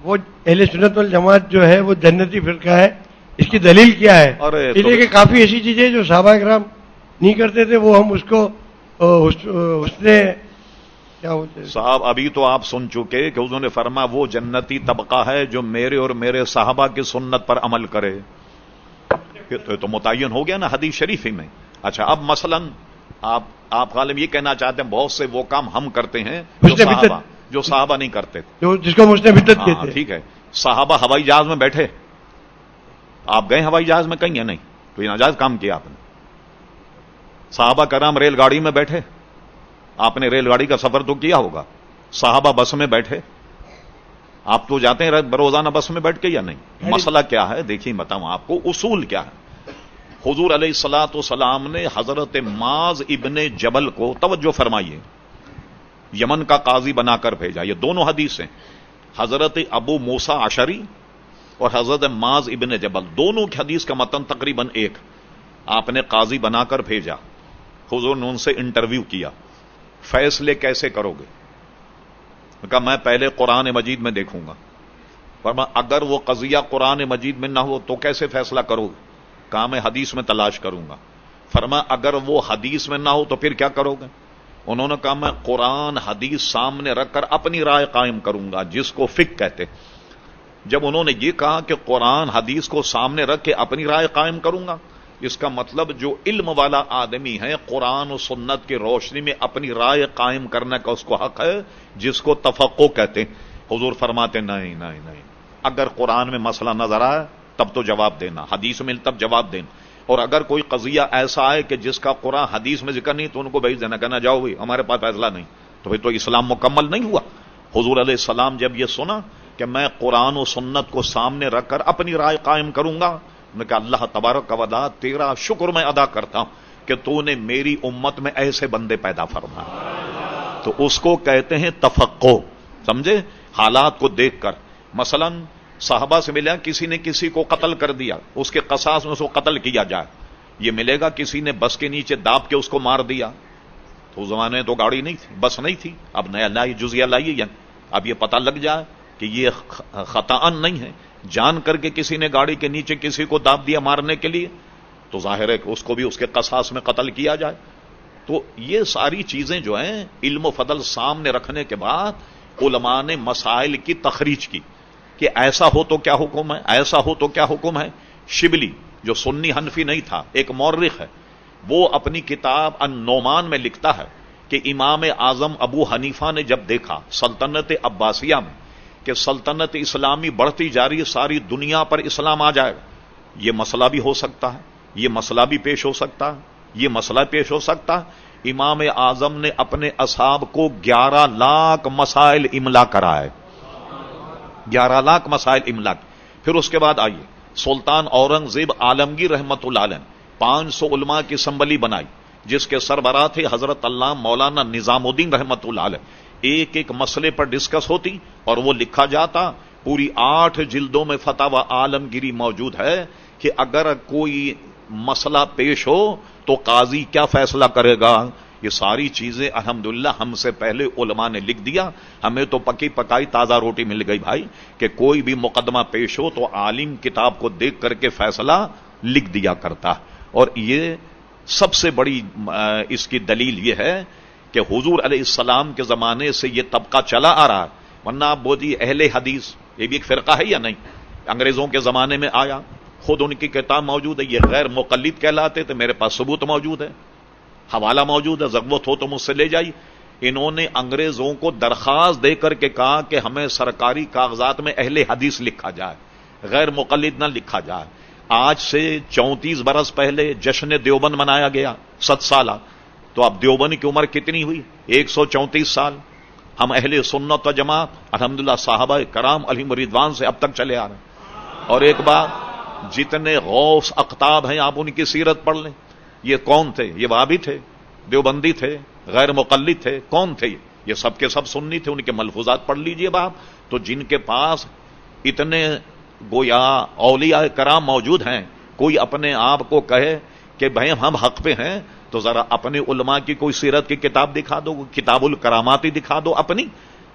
وہ اہل سنت والجماعت جو ہے وہ جنتی فرقہ ہے، اس کی دلیل کیا ہے؟ اس لیے کہ کافی ایسی چیزیں جو صحابہ کرام نہیں کرتے تھے وہ ہم اس کو حسن کیا ہوتے صاحب ابھی تو آپ سن چکے کہ انہوں نے فرمایا وہ جنتی طبقہ ہے جو میرے اور میرے صحابہ کی سنت پر عمل کرے، تو متعین ہو گیا نا حدیث شریف ہی میں. اچھا اب مثلا آپ غالب یہ کہنا چاہتے ہیں بہت سے وہ کام ہم کرتے ہیں جو صحابہ نہیں کرتے تھے، جس کو مسلم بدعت کہتے ہیں. ٹھیک ہے، صحابہ ہوائی جہاز میں بیٹھے، آپ گئے ہوائی جہاز میں کہیں یا نہیں؟ تو یہ ناجائز کام کیا آپ نے. صحابہ کرام ریل گاڑی میں بیٹھے، آپ نے ریل گاڑی کا سفر تو کیا ہوگا. صحابہ بس میں بیٹھے، آپ تو جاتے ہیں روزانہ بس میں بیٹھ کے یا نہیں؟ مسئلہ کیا ہے دیکھیے بتاؤں آپ کو، اصول کیا ہے. حضور علیہ الصلوۃ والسلام نے حضرت معاذ ابن جبل کو، توجہ فرمائیے، یمن کا قاضی بنا کر بھیجا. یہ دونوں حدیثیں، حضرت ابو موسیٰ اشعری اور حضرت معاذ ابن جبل، دونوں کی حدیث کا متن تقریباً ایک. آپ نے قاضی بنا کر بھیجا، حضور نے ان سے انٹرویو کیا، فیصلے کیسے کرو گے؟ کہا میں پہلے قرآن مجید میں دیکھوں گا. فرمایا اگر وہ قضیہ قرآن مجید میں نہ ہو تو کیسے فیصلہ کرو گے؟ کہا میں حدیث میں تلاش کروں گا. فرمایا اگر وہ حدیث میں نہ ہو تو پھر کیا کرو گے؟ انہوں نے کہا میں قرآن حدیث سامنے رکھ کر اپنی رائے قائم کروں گا، جس کو فقہ کہتے. جب انہوں نے یہ کہا کہ قرآن حدیث کو سامنے رکھ کے اپنی رائے قائم کروں گا، اس کا مطلب جو علم والا آدمی ہے قرآن و سنت کی روشنی میں اپنی رائے قائم کرنے کا اس کو حق ہے، جس کو تفقہ کہتے ہیں. حضور فرماتے نہیں نہیں نہیں، اگر قرآن میں مسئلہ نظر آئے تب تو جواب دینا، حدیث میں تب جواب دینا. اور اگر کوئی قضیہ ایسا ہے کہ جس کا قرآن حدیث میں ذکر نہیں تو ان کو بھیج دینا، کہنا جاؤ بھائی ہمارے پاس فیصلہ نہیں. تو پھر تو اسلام مکمل نہیں ہوا. حضور علیہ السلام جب یہ سنا کہ میں قرآن و سنت کو سامنے رکھ کر اپنی رائے قائم کروں گا، نے کہا اللہ تبارک و تعالی تیرا شکر میں ادا کرتا ہوں کہ تو نے میری امت میں ایسے بندے پیدا فرمائے. تو اس کو کہتے ہیں تفقہ. سمجھے؟ حالات کو دیکھ کر. مثلا صحابہ سے ملا کسی نے کسی کو قتل کر دیا، اس کے قصاص میں اس کو قتل کیا جائے. یہ ملے گا کسی نے بس کے نیچے داب کے اس کو مار دیا، تو اس زمانے میں تو گاڑی نہیں تھی، بس نہیں تھی. اب نیا لائی جزیہ لائیے، یا اب یہ پتہ لگ جائے کہ یہ خطأً نہیں ہے، جان کر کے کسی نے گاڑی کے نیچے کسی کو داب دیا مارنے کے لیے، تو ظاہر ہے کہ اس کو بھی اس کے قصاص میں قتل کیا جائے. تو یہ ساری چیزیں جو ہیں علم و فضل سامنے رکھنے کے بعد علماء نے مسائل کی تخریج کی کہ ایسا ہو تو کیا حکم ہے، ایسا ہو تو کیا حکم ہے. شبلی جو سنی حنفی نہیں تھا، ایک مورخ ہے، وہ اپنی کتاب النعمان میں لکھتا ہے کہ امام اعظم ابو حنیفہ نے جب دیکھا سلطنت عباسیہ میں کہ سلطنت اسلامی بڑھتی جا رہی ہے، ساری دنیا پر اسلام آ جائے گا، یہ مسئلہ بھی ہو سکتا ہے، یہ مسئلہ بھی پیش ہو سکتا ہے، یہ مسئلہ پیش ہو سکتا ہے. امام اعظم نے اپنے اصحاب کو 11 لاکھ مسائل املا کرائے، 11 لاکھ مسائل املا. پھر اس کے بعد آئیے سلطان اورنگزیب عالمگیر رحمت اللہ علیہ 500 علماء کی اسمبلی بنائی، جس کے سربراہ تھے حضرت اللہ مولانا نظام الدین رحمت اللہ علیہ. ایک ایک مسئلے پر ڈسکس ہوتی اور وہ لکھا جاتا. پوری 8 جلدوں میں فتاوی عالمگیری موجود ہے کہ اگر کوئی مسئلہ پیش ہو تو قاضی کیا فیصلہ کرے گا. یہ ساری چیزیں الحمدللہ ہم سے پہلے علماء نے لکھ دیا. ہمیں تو پکی پکائی تازہ روٹی مل گئی بھائی کہ کوئی بھی مقدمہ پیش ہو تو عالم کتاب کو دیکھ کر کے فیصلہ لکھ دیا کرتا. اور یہ سب سے بڑی اس کی دلیل یہ ہے کہ حضور علیہ السلام کے زمانے سے یہ طبقہ چلا آ رہا ہے. ورنہ آپ بولیے اہل حدیث یہ بھی ایک فرقہ ہے یا نہیں؟ انگریزوں کے زمانے میں آیا، خود ان کی کتاب موجود ہے، یہ غیر مقلد کہلاتے تھے، میرے پاس ثبوت موجود ہے، حوالہ موجود ہے، ضرورت ہو تو مجھ سے لے جائیے. انہوں نے انگریزوں کو درخواست دے کر کے کہا کہ ہمیں سرکاری کاغذات میں اہل حدیث لکھا جائے، غیر مقلد نہ لکھا جائے. آج سے 34 برس پہلے جشن دیوبند منایا گیا 7 سالہ. تو اب دیوبند کی عمر کتنی ہوئی؟ 134 سال. ہم اہل سنت و جماعت الحمدللہ صحابہ کرام علیہم رضوان سے اب تک چلے آ رہے ہیں. اور ایک بات، جتنے غوث اقطاب ہیں آپ ان کی سیرت پڑھ لیں. یہ کون تھے؟ یہ وہابی تھے، دیوبندی تھے، غیر مقلد تھے، کون تھے؟ یہ سب کے سب سنی تھے. ان کے ملفوظات پڑھ لیجئے باپ. تو جن کے پاس اتنے گویا اولیاء کرام موجود ہیں، کوئی اپنے آپ کو کہے کہ بھائی ہم حق پہ ہیں، تو ذرا اپنے علماء کی کوئی سیرت کی کتاب دکھا دو، کتاب الکرامات ہی دکھا دو اپنی.